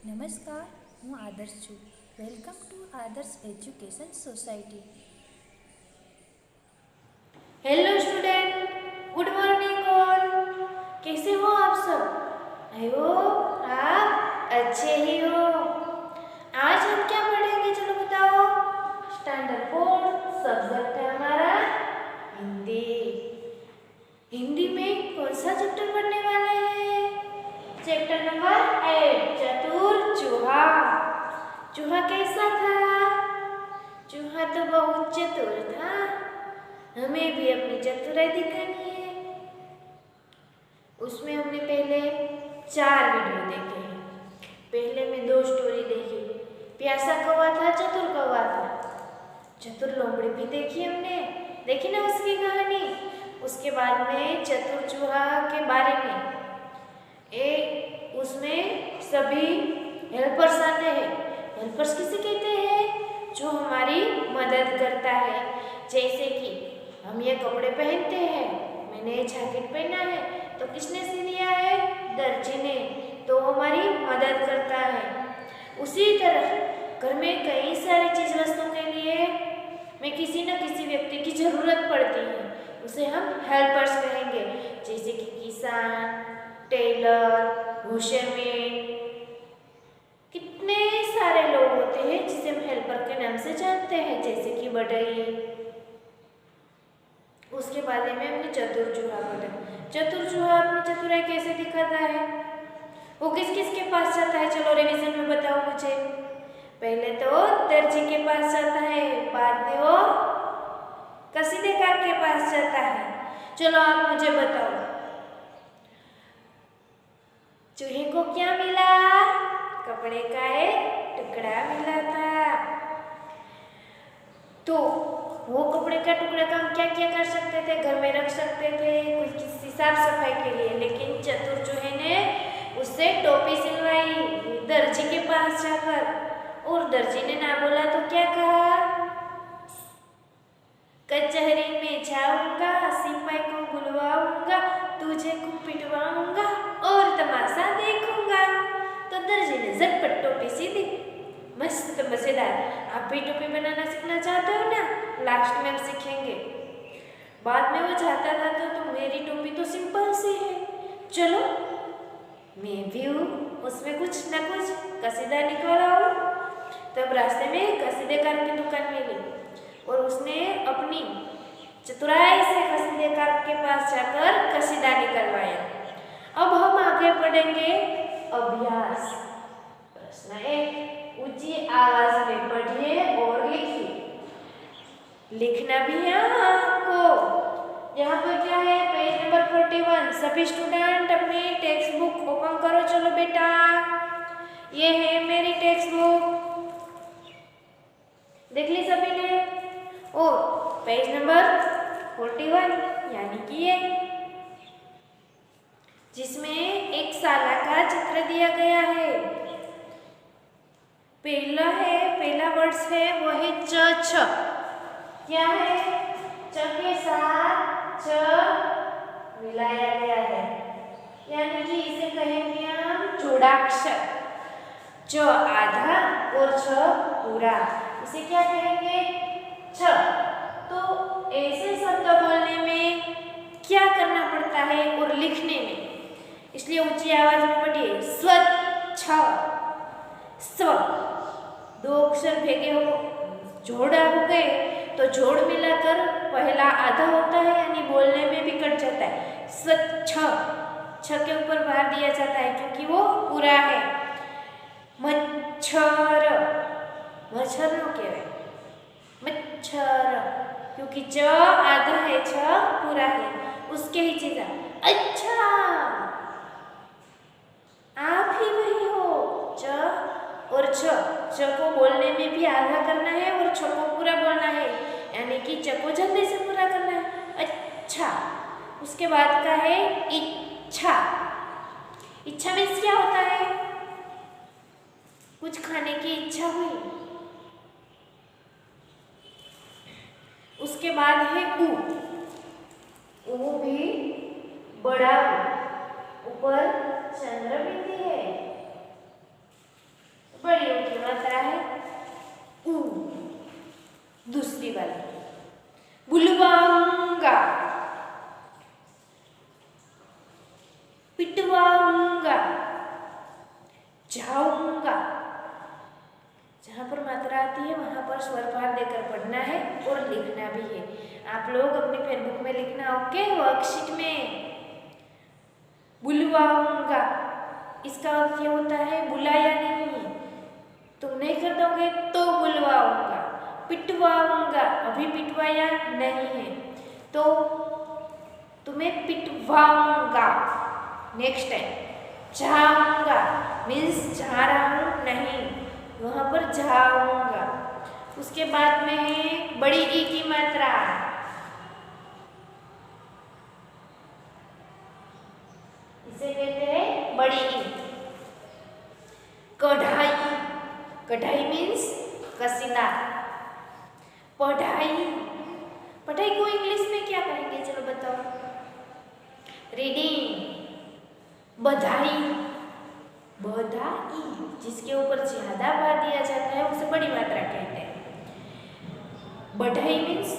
નમસ્કાર, હું આદર્શ છું. વેલકમ ટુ આદર્શ education society. Hello student, good morning all. कैसे हो आप सब? आई होप आप अच्छे ही हो। आज हम क्या पढ़ेंगे, चलो बताओ। स्टैंडर्ड 4 सब्जेक्ट है हमारा हिंदी। हिंदी में कौन सा चैप्टर पढ़ने वाले हैं? चैप्टर नंबर 8 चतुर चूहा। चूहा कैसा था? चूहा तो बहुत चतुर था। हमें भी अपनी चतुराई दिखानी है। उसमें हमने पहले 4 वीडियो देखे हैं। पहले में 2 स्टोरी देखी। प्यासा कौवा था, चतुर कौवा था। चतुर लोमड़ी भी देखी हमने, देखी ना उसकी कहानी। उसके बाद में चतुर चूहा के बारे में उसमें सभी हेल्पर्स आते हैं। हेल्पर्स किसे कहते हैं? जो हमारी मदद करता है। जैसे कि हम ये कपड़े पहनते हैं, मैंने ये जैकेट पहना है, तो किसने सी दिया है? दर्जी ने। तो हमारी मदद करता है। उसी तरह घर में कई सारी चीज वस्तुओं के लिए में किसी न किसी व्यक्ति की जरूरत पड़ती है, उसे हम हेल्पर्स कहेंगे। जैसे कि किसान, टेलर, वॉशरमैन, कितने सारे लोग होते हैं जिसे हम हेल्पर के नाम से जानते हैं, जैसे कि बढ़ई। उसके बाद में हमने चतुर चूहा पढ़ा। चतुर चूहा अपनी चतुराई कैसे दिखाता है? वो किस किस के पास जाता है? चलो रिवीजन में बताओ मुझे। पहले तो दर्जी के पास जाता है, बाद में वो कसीदेकार के पास जाता है। चलो आप मुझे बताओ, चूहे को क्या मिला? कपड़े का एक टुकड़ा मिला था। तो वो कपड़े का टुकड़ा का हम क्या क्या कर सकते थे? घर में रख सकते थे किसी साफ सफाई के लिए। लेकिन चतुर चूहे ने उससे टोपी सिलवाई दर्जी के पास जाकर, और दर्जी ने ना बोला तो क्या कहा? कचहरी में जाऊंगा, सिपाही को बुलवाऊंगा, तुझे को पिटवाऊंगा और तमाशा देखूंगा। तो दर्जी ने झटपट टोपी सी दी। मस्त मजेदार। आप भी टोपी बनाना सीखना चाहते हो ना? लास्ट में हम सीखेंगे। बाद में वो चाहता था तो मेरी टोपी तो सिंपल सी है, चलो मैं भी उसमें कुछ न कुछ कसीदा निकाला। तब रास्ते में कसीदेकार की दुकान मिली और उसने अपनी चतुराई से कसीदेकार के पास जाकर कसीदा निकलवाया। अब हम आगे पढ़ेंगे अभ्यास। प्रश्न 1, ऊंची आवाज में पढ़िए और लिखिए। लिखना भी है आपको। यहाँ पर क्या है? Page number 41। सभी स्टूडेंट अपनी टेक्स्ट बुक ओपन करो। चलो बेटा, ये है मेरी टेक्स्ट बुक, देख ली सभी ने? और पेज नंबर 41 यानी कि ये, जिसमें एक साला का चित्र दिया गया है। पहला वर्ड्स है वो है च छ। क्या है? च के साथ छ मिलाया गया है, यानी कि इसे कहेंगे हम जोड़ाक्षर। च आधा और छ पूरा, इसे क्या कहेंगे? छ। तो ऐसे शब्द बोलने में क्या करना पड़ता है और लिखने में? इसलिए ऊंची आवाज में पढ़िए। स्वच्छ। स्व 2 अक्षर भेगे हो, जोड़ हो गए, तो जोड़ मिलाकर पहला आधा होता है, यानी बोलने में भी कट जाता है। स्वच्छ, छ के ऊपर भार दिया जाता है क्योंकि वो पूरा है। मच्छर, मच्छर नो कहेवाय मच्छर, क्योंकि च आधा है, छ पूरा है, उसके ही चीजा। अच्छा, आप ही वही हो। च और छ, च को बोलने में भी आधा करना है और छ को पूरा बोलना है, यानी कि च को जल्दी से पूरा करना है। अच्छा। उसके बाद का है इच्छा। इच्छा मीन्स क्या होता है? कुछ खाने की इच्छा हुई। उसके बाद है ऊ। ऊ भी बड़ा ऊपर चंद्र बिंदी है। जाऊंगा। जहाँ पर मात्रा आती है वहाँ पर स्वरभार देकर पढ़ना है और लिखना भी है। आप लोग अपने फेसबुक में लिखना, ओके, वर्कशीट में। बुलवाऊंगा, इसका अर्थ ये होता है बुलाया नहीं, तुम नहीं कर दोगे तो बुलवाऊंगा। पिटवाऊंगा, अभी पिटवाया नहीं है तो तुम्हें पिटवाऊंगा नेक्स्ट टाइम। जाऊंगा मीन्स जा रहा हूँ नहीं, वहाँ पर जाऊंगा। उसके बाद में है बड़ी ई की मात्रा, इसे कहते हैं बड़ी ई। कढ़ाई, कढ़ाई मीन्स कसीदा। पढ़ाई, पढ़ाई को इंग्लिश में क्या कहेंगे, चलो बताओ। रीडिंग। बधाई, बधाई जिसके ऊपर ज्यादा भार दिया जाता है उसे बड़ी मात्रा कहते हैं। बढ़ाई मीन्स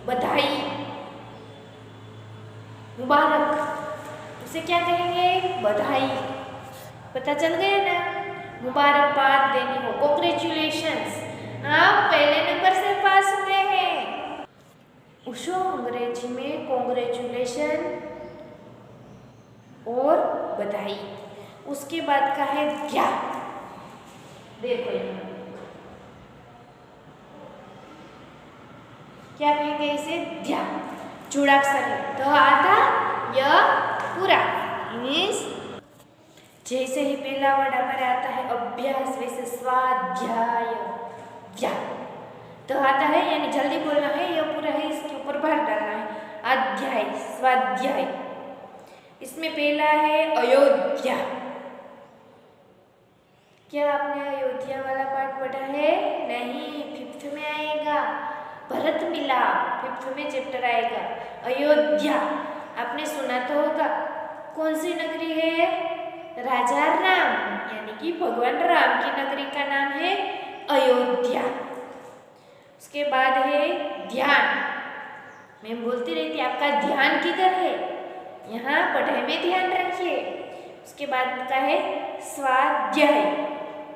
बधाई। मुबारक, उसे क्या कहेंगे, बधाई। पता चल गया ना, मुबारकबाद देनी हो, कॉन्ग्रेचुलेशंस, आप पहले नंबर से पास हुए हैं। उसको अंग्रेजी में कॉन्ग्रेचुलेशन और बधाई। उसके बाद का है क्या, देखो यहाँ क्या कहेंगे इसे, ध्या। जुड़ाक्षर है तो आधा य पूरा मीन्स जैसे ही पहला वर्ड हमारे आता है अभ्यास वैसे स्वाध्याय ध्या तो आता है, यानी जल्दी बोलना है, यह पूरा है, इसके ऊपर भार डालना है। अध्याय, स्वाध्याय। इसमें पहला है अयोध्या। क्या आपने अयोध्या वाला पाठ पढ़ा है? नहीं, 5th में आएगा। भरत मिलाप 5th में चैप्टर आएगा। अयोध्या आपने सुना तो होगा, कौन सी नगरी है? राजा राम यानी कि भगवान राम की नगरी का नाम है अयोध्या। उसके बाद है ध्यान। मैं बोलती रहती आपका ध्यान किधर है, यहाँ पढ़ाई में ध्यान रखिए। उसके बाद का है स्वाध्याय।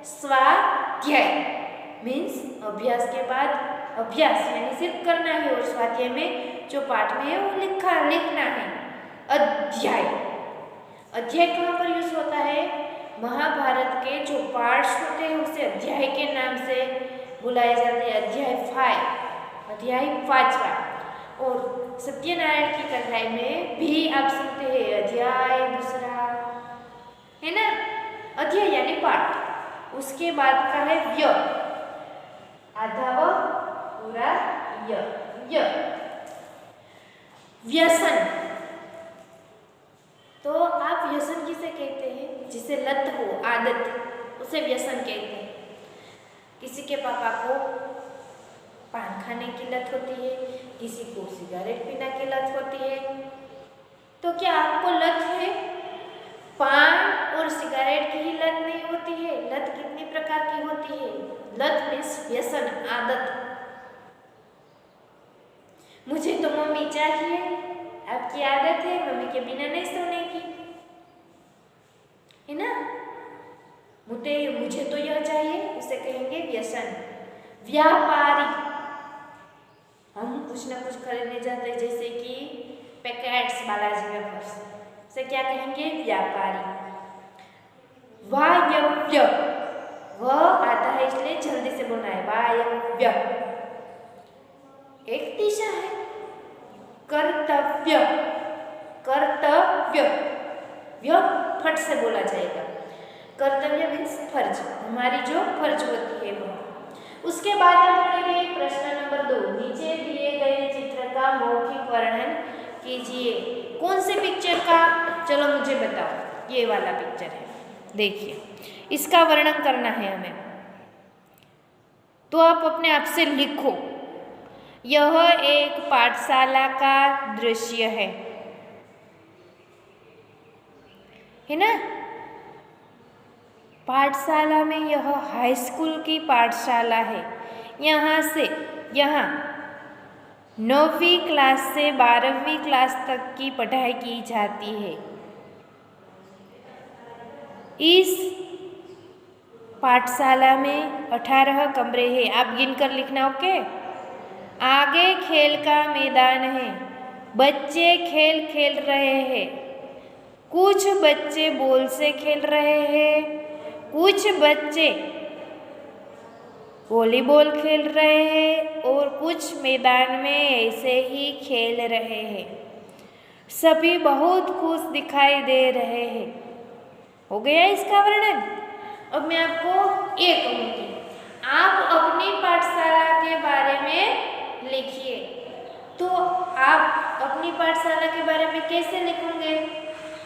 स्वाध्याय मीन्स अभ्यास के बाद, अभ्यास यानी सिर्फ करना है, और स्वाध्याय में जो पाठ में है वो लिखना है। अध्याय, अध्याय कहाँ पर यूज होता है? महाभारत के जो पार्ट्स होते हैं उसे अध्याय के नाम से बुलाए जाते हैं। अध्याय 5, अध्याय 5वां। और सत्यनारायण की कथाई में भी आप सुनते हैं अध्याय 2, है ना? अध्याय यानी पाठ। उसके बाद का है व्य, आधा व पूरा य। व्यसन, तो आप व्यसन किसे कहते हैं? जिसे लत हो, आदत, उसे व्यसन कहते हैं। किसी के पापा को पान खाने की लत होती है, किसी को सिगरेट पीने की लत होती है। तो क्या आपको लत है? पान और सिगरेट की ही लत नहीं होती है। लत कितनी प्रकार की होती है? लत मीन्स व्यसन, आदत। मुझे तो मम्मी चाहिए, आपकी आदत है मम्मी के बिना नहीं सोने की, है ना? मुझे तो यह चाहिए, उसे कहेंगे व्यसन। व्यापारी, हम कुछ ना कुछ खरीदने जाते हैं, जैसे कि पैकेट्स बालाजी वेफर्स, से क्या कहेंगे? व्यापारी। वायव्य, वह आता है इसलिए जल्दी से बोलना है, वायव्य एक दिशा है। कर्तव्य, कर्तव्य व्य फट से बोला जाएगा। कर्तव्य मीन्स फर्ज, हमारी जो फर्ज होती है वो। उसके बाद हम पढ़ेंगे प्रश्न नंबर 2। नीचे दिए गए चित्र का मौखिक वर्णन कीजिए। कौन से पिक्चर का? चलो मुझे बताओ, ये वाला पिक्चर है, देखिए, इसका वर्णन करना है हमें। तो आप अपने आप से लिखो। यह एक पाठशाला का दृश्य है ना? पाठशाला में, यह हाई स्कूल की पाठशाला है। यहाँ 9वीं क्लास से 12वीं क्लास तक की पढ़ाई की जाती है। इस पाठशाला में 18 कमरे हैं। आप गिन कर लिखना, ओके। आगे खेल का मैदान है, बच्चे खेल खेल रहे हैं। कुछ बच्चे बॉल से खेल रहे हैं, कुछ बच्चे वॉलीबॉल खेल रहे हैं और कुछ मैदान में ऐसे ही खेल रहे हैं। सभी बहुत खुश दिखाई दे रहे हैं। हो गया इसका वर्णन। अब मैं आपको ये कहूँगी, आप अपनी पाठशाला के बारे में लिखिए। तो आप अपनी पाठशाला के बारे में कैसे लिखोगे?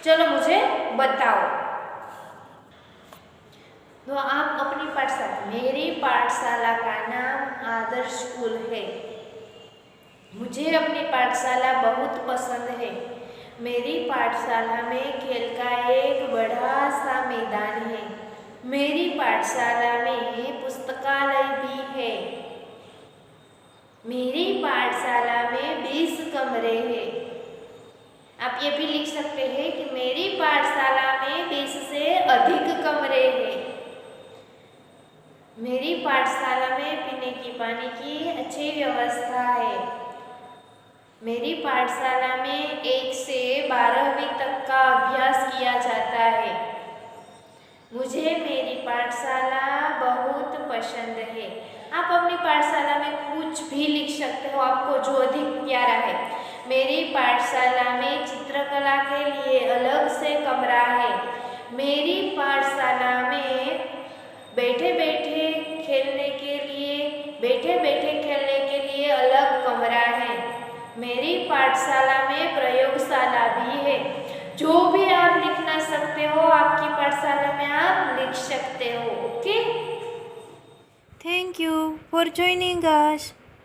चलो मुझे बताओ। तो आप अपनी पाठशाला, मेरी पाठशाला का नाम आदर्श स्कूल है। मुझे अपनी पाठशाला बहुत पसंद है। मेरी पाठशाला में खेल का एक बड़ा सा मैदान है। मेरी पाठशाला में पुस्तकालय भी है। मेरी पाठशाला में 20 कमरे हैं। आप ये भी लिख सकते हैं कि मेरी पाठशाला में 20 से अधिक कमरे हैं। मेरी पाठशाला में पीने की पानी की अच्छी व्यवस्था है। मेरी पाठशाला में 1 से 12वीं तक का अभ्यास किया जाता है। मुझे मेरी पाठशाला बहुत पसंद है। आप अपनी पाठशाला में कुछ भी लिख सकते हो, आपको जो अधिक प्यारा है। मेरी पाठशाला में चित्रकला के लिए अलग से कमरा है। मेरी पाठशाला में बैठे बैठे खेलने के लिए अलग कमरा है। मेरी पाठशाला में प्रयोगशाला भी है। जो भी आप लिखना सकते हो, आपकी पाठशाला में आप लिख सकते हो, okay. Thank you for joining us.